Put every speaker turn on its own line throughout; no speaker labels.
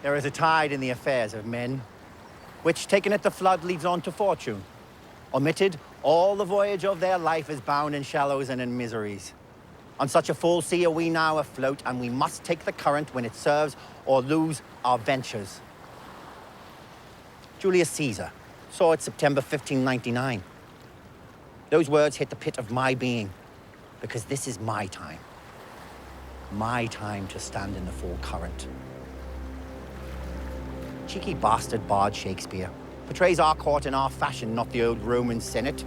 There is a tide in the affairs of men, which, taken at the flood, leads on to fortune. Omitted, all the voyage of their life is bound in shallows and in miseries. On such a full sea are we now afloat, and we must take the current when it serves, or lose our ventures. Julius Caesar saw it September 1599. Those words hit the pit of my being, because this is my time. My time to stand in the full current. Cheeky bastard bard Shakespeare portrays our court in our fashion, not the old Roman Senate.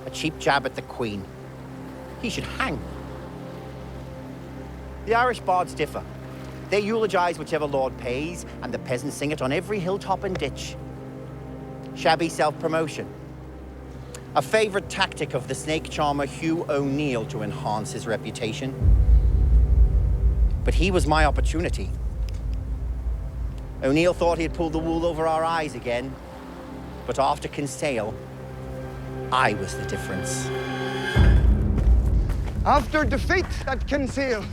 A cheap jab at the Queen. He should hang. The Irish bards differ. They eulogize whichever lord pays, and the peasants sing it on every hilltop and ditch. Shabby self-promotion. A favorite tactic of the snake charmer Hugh O'Neill to enhance his reputation. But he was my opportunity. O'Neill thought he had pulled the wool over our eyes again, but after Kinsale, I was the difference.
After defeat at Kinsale,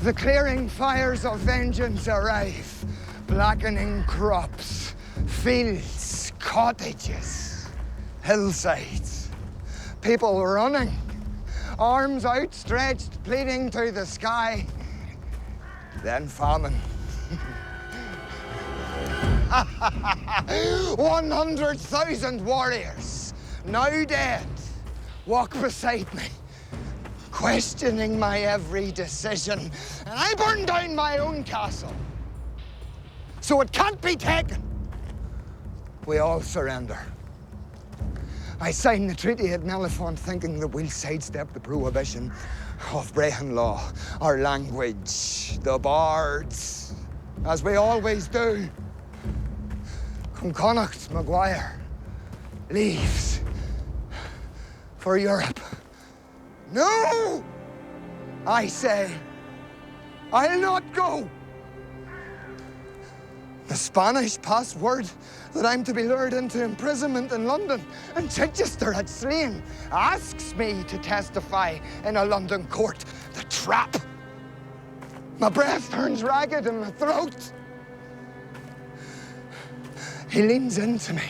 the clearing fires of vengeance arrive, blackening crops, fields, cottages, hillsides. People running, arms outstretched, pleading to the sky. Then famine. 100,000 warriors, now dead, walk beside me, questioning my every decision. And I burn down my own castle, so it can't be taken. We all surrender. I signed the treaty at Mellifont thinking that we'll sidestep the prohibition of Brehon law, our language, the bards, as we always do. Connacht Maguire leaves for Europe. No! I say, I'll not go. The Spanish pass word that I'm to be lured into imprisonment in London, and Chichester at Slane asks me to testify in a London court. The trap. My breath turns ragged in my throat. He leans into me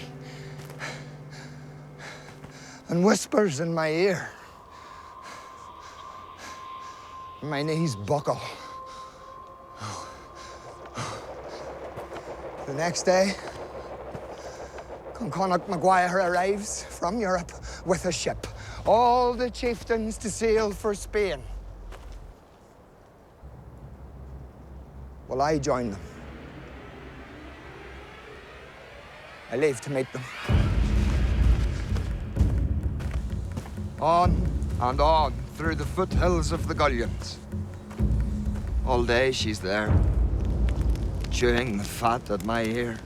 and whispers in my ear. My knees buckle. The next day, Connacht Maguire arrives from Europe with a ship. All the chieftains to sail for Spain. Well, I join them. I leave to meet them. On and on through the foothills of the Gullions. All day she's there, chewing the fat at my ear,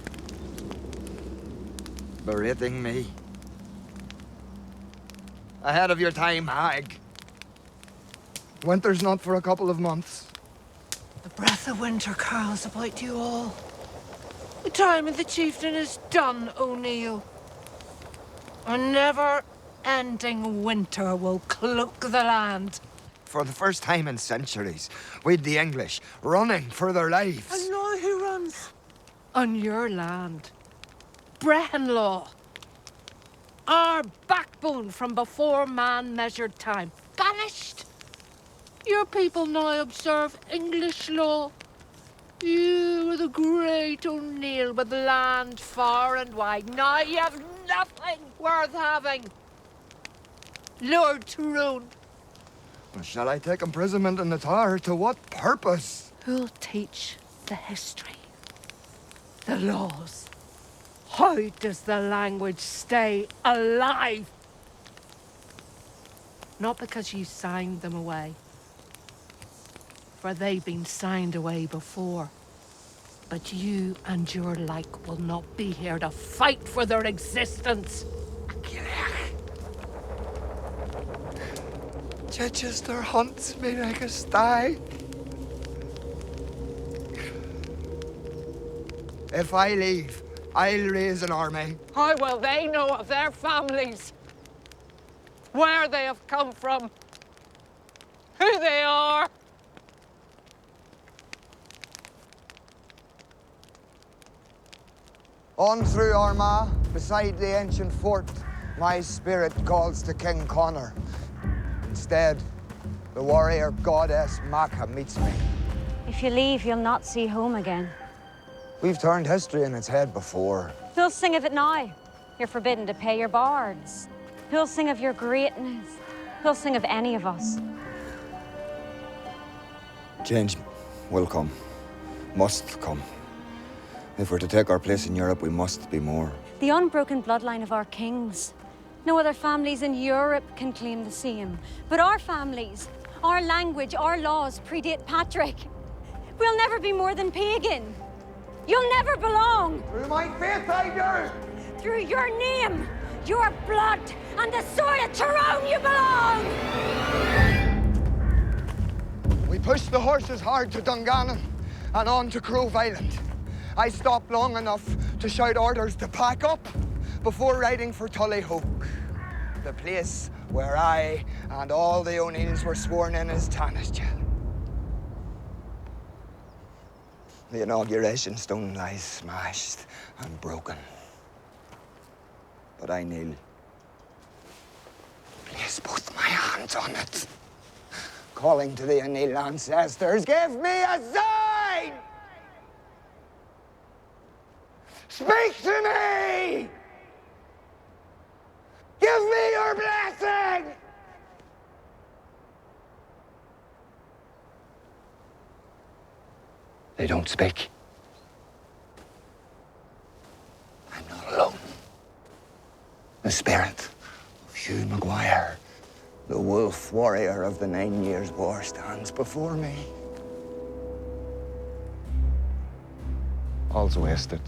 berating me. Ahead of your time, hag. Winter's not for a couple of months.
The breath of winter curls about you all. The time of the chieftain is done, O'Neill. A never-ending winter will cloak the land.
For the first time in centuries, we'd the English running for their lives.
And now who runs? On your land. Brehon law. Our backbone from before man measured time. Banished. Your people now observe English law. You were the great O'Neill with land far and wide. Now you have nothing worth having. Lord Tyrone.
Well, shall I take imprisonment in the Tower? To what purpose?
Who'll teach the history? The laws? How does the language stay alive? Not because you signed them away, for they've been signed away before. But you and your like will not be here to fight for their existence.
Chichester hunts me like a sty. If I leave, I'll raise an army.
How will they know of their families? Where they have come from? Who they are?
On through Armagh, beside the ancient fort, my spirit calls to King Connor. Instead, the warrior goddess Macha meets me.
If you leave, you'll not see home again.
We've turned history on its head before.
Who'll sing of it now? You're forbidden to pay your bards. Who'll sing of your greatness? Who'll sing of any of us?
Change will come. Must come. If we're to take our place in Europe, we must be more.
The unbroken bloodline of our kings. No other families in Europe can claim the same. But our families, our language, our laws predate Patrick. We'll never be more than pagan. You'll never belong.
Through my faith, I do.
Through your name, your blood, and the sword of Tyrone you belong!
We pushed the horses hard to Dungannon and on to Grove Island. I stopped long enough to shout orders to pack up before riding for Tullyhope, the place where I and all the O'Neills were sworn in as Taoiseach. The inauguration stone lies smashed and broken. But I kneel. Place both my hands on it. Calling to the O'Neill ancestors, give me a sign! Speak to me! Give me your blessing! They don't speak. I'm not alone. The spirit of Hugh Maguire, the wolf warrior of the 9 Years' War, stands before me. All's wasted.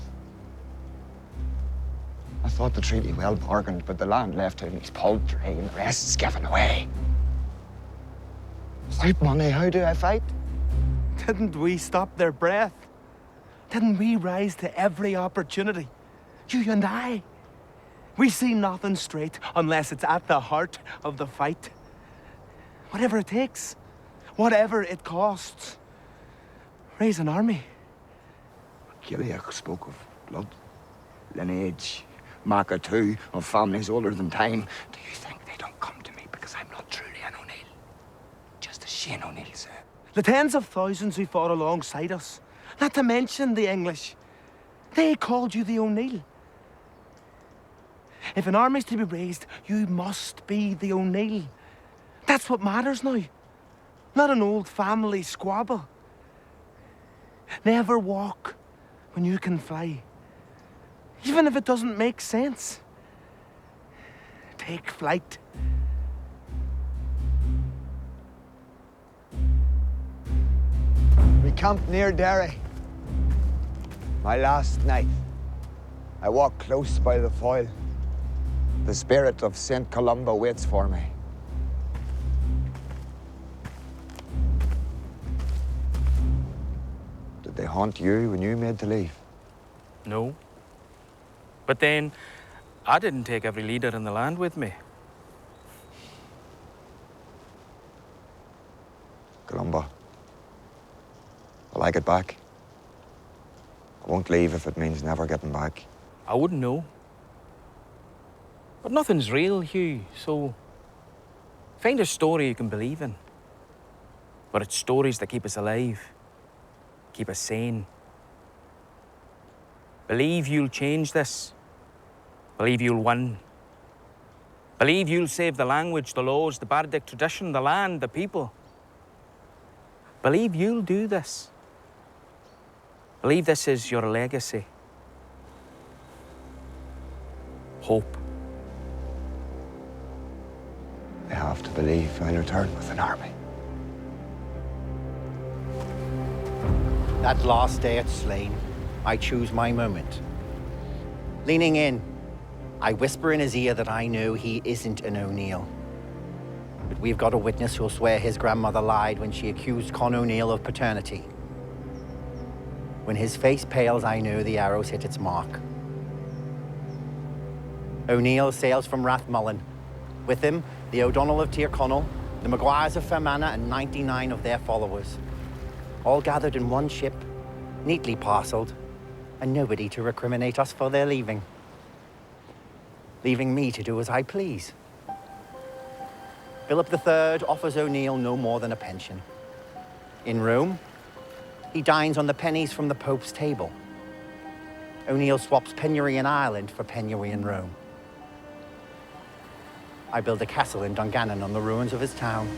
I thought the treaty well bargained, but the land left to his poultry and the rest's given away. Without money, how do I fight?
Didn't we stop their breath? Didn't we rise to every opportunity? You and I. We see nothing straight unless it's at the heart of the fight. Whatever it takes, whatever it costs. Raise an army.
Gilliac spoke of blood, lineage, Macha too, of families older than time. Do you think they don't come to me because I'm not truly an O'Neill? Just as Shane O'Neill said.
The tens of thousands who fought alongside us, not to mention the English, they called you the O'Neill. If an army's to be raised, you must be the O'Neill. That's what matters now, not an old family squabble. Never walk when you can fly, even if it doesn't make sense. Take flight.
We camped near Derry. My last night, I walked close by the foil. The spirit of St. Columba waits for me. Did they haunt you when you made to leave?
No. But then, I didn't take every leader in the land with me.
Columba, will I get back? I won't leave if it means never getting back.
I wouldn't know. But nothing's real, Hugh, so find a story you can believe in. But it's stories that keep us alive, keep us sane. Believe you'll change this. Believe you'll win. Believe you'll save the language, the laws, the bardic tradition, the land, the people. Believe you'll do this. Believe this is your legacy. Hope.
I have to believe I'll return with an army.
That last day at Slane, I choose my moment. Leaning in, I whisper in his ear that I know he isn't an O'Neill. But we've got a witness who'll swear his grandmother lied when she accused Con O'Neill of paternity. When his face pales, I know the arrow's hit its mark. O'Neill sails from Rathmullen. With him, the O'Donnell of Tyrconnell, the Maguires of Fermanagh, and 99 of their followers. All gathered in one ship, neatly parcelled, and nobody to recriminate us for their leaving. Leaving me to do as I please. Philip III offers O'Neill no more than a pension. In Rome, he dines on the pennies from the Pope's table. O'Neill swaps penury in Ireland for penury in Rome. I build a castle in Dungannon on the ruins of his town.